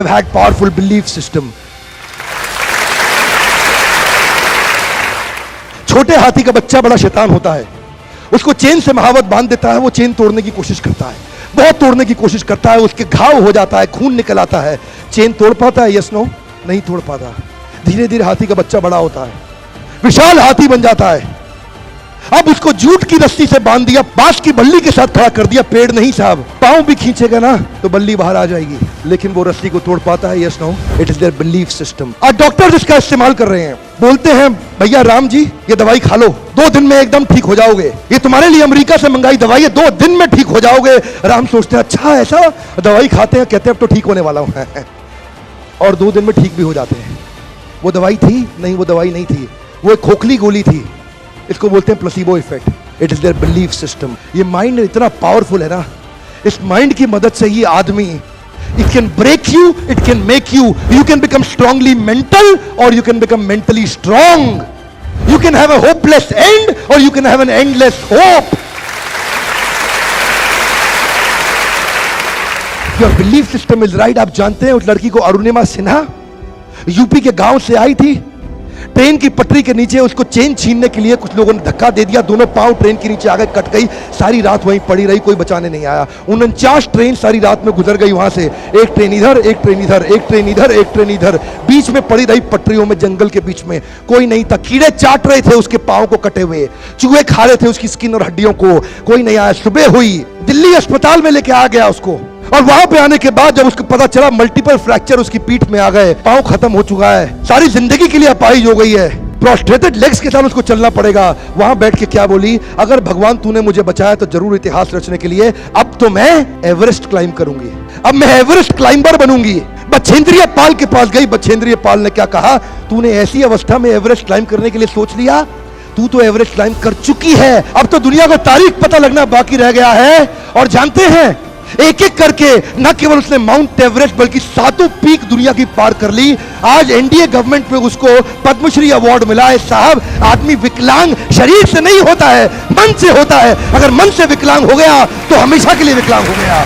had powerful belief system. छोटे हाथी का बच्चा बड़ा शैतान होता है, उसको चेन से महावत बांध देता है, वो चेन तोड़ने की कोशिश करता है, बहुत तोड़ने की कोशिश करता है, उसके घाव हो जाता है, खून निकल आता है। चेन तोड़ पाता है? Yes no? नहीं तोड़ पाता। धीरे धीरे हाथी का बच्चा बड़ा होता है, विशाल हाथी बन जाता है। अब उसको जूट की रस्सी से बांध दिया, बांस की बल्ली के साथ खड़ा कर दिया। पेड़ नहीं साहब, पांव भी खींचेगा ना तो बल्ली बाहर आ जाएगी, लेकिन वो रस्सी को तोड़ पाता है? Yes no? It is their belief system. आज डॉक्टर इसका इस्तेमाल कर रहे हैं, बोलते हैं भैया राम जी ये दवाई खा लो, 2 दिन में एकदम ठीक हो जाओगे, ये तुम्हारे लिए अमेरिका से मंगाई दवाई है, 2 दिन में ठीक हो जाओगे। राम सोचते हैं अच्छा ऐसा, दवाई खाते हैं, कहते हैं अब तो ठीक होने वाला हूं और 2 दिन में ठीक भी हो जाते हैं। वो दवाई थी? नहीं, वो दवाई नहीं थी, वो एक खोखली गोली थी। इसको बोलते हैं placebo effect. It is their belief system. ये माइंड इतना पावरफुल है ना, इस माइंड की मदद से ये आदमी, it can break you, it can make you, you can become strongly mental और you can become mentally strong. You can have a hopeless end और you can have an endless hope. Your belief system is right. आप जानते हैं उस लड़की को, Arunima Sinha, UP के गांव से आई थी, ट्रेन की पटरी के नीचे उसको चेन छीनने के लिए कुछ लोगों ने धक्का दे दिया, दोनों पांव ट्रेन के नीचे आ गए, कट गई, सारी रात वहीं पड़ी रही, कोई बचाने नहीं आया। 49 ट्रेन सारी रात में गुजर गई वहां से, एक ट्रेन इधर, एक ट्रेन इधर, एक ट्रेन इधर, एक ट्रेन इधर, बीच में पड़ी रही पटरियों में, जंगल के बीच में, कोई नहीं था। कीड़े चाट रहे थे उसके पांव को कटे हुए, चूहे खा रहे थे उसकी स्किन और हड्डियों को, कोई नहीं आया। सुबह हुई, दिल्ली अस्पताल में लेके आ गया उसको, और वहां पे आने के बाद जब उसको पता चला मल्टीपल फ्रैक्चर उसकी पीठ में आ गए, पांव खत्म हो चुका है, सारी जिंदगी के लिए अपाहिज हो गई है, प्रोस्ट्रेटेड लेग्स के साथ उसको चलना पड़ेगा। वहां बैठ के क्या बोली? अगर भगवान तूने मुझे बचाया तो जरूर इतिहास रचने के लिए, अब तो मैं एवरेस्ट क्लाइम करूंगी, अब मैं एवरेस्ट क्लाइंबर बनूंगी। बछेंद्रिय पाल के पास गई, बछेंद्रिय पाल ने क्या कहा? तूने ऐसी अवस्था में एवरेस्ट क्लाइम करने के लिए सोच लिया, तू तो एवरेस्ट क्लाइम कर चुकी है, अब तो दुनिया को तारीख पता लगना बाकी रह गया है। और जानते हैं, एक एक करके न केवल उसने माउंट एवरेस्ट बल्कि 7 पीक दुनिया की पार कर ली। आज एनडीए गवर्नमेंट में उसको पद्मश्री अवार्ड मिला है। साहब, आदमी विकलांग शरीर से नहीं होता है, मन से होता है। अगर मन से विकलांग हो गया तो हमेशा के लिए विकलांग हो गया।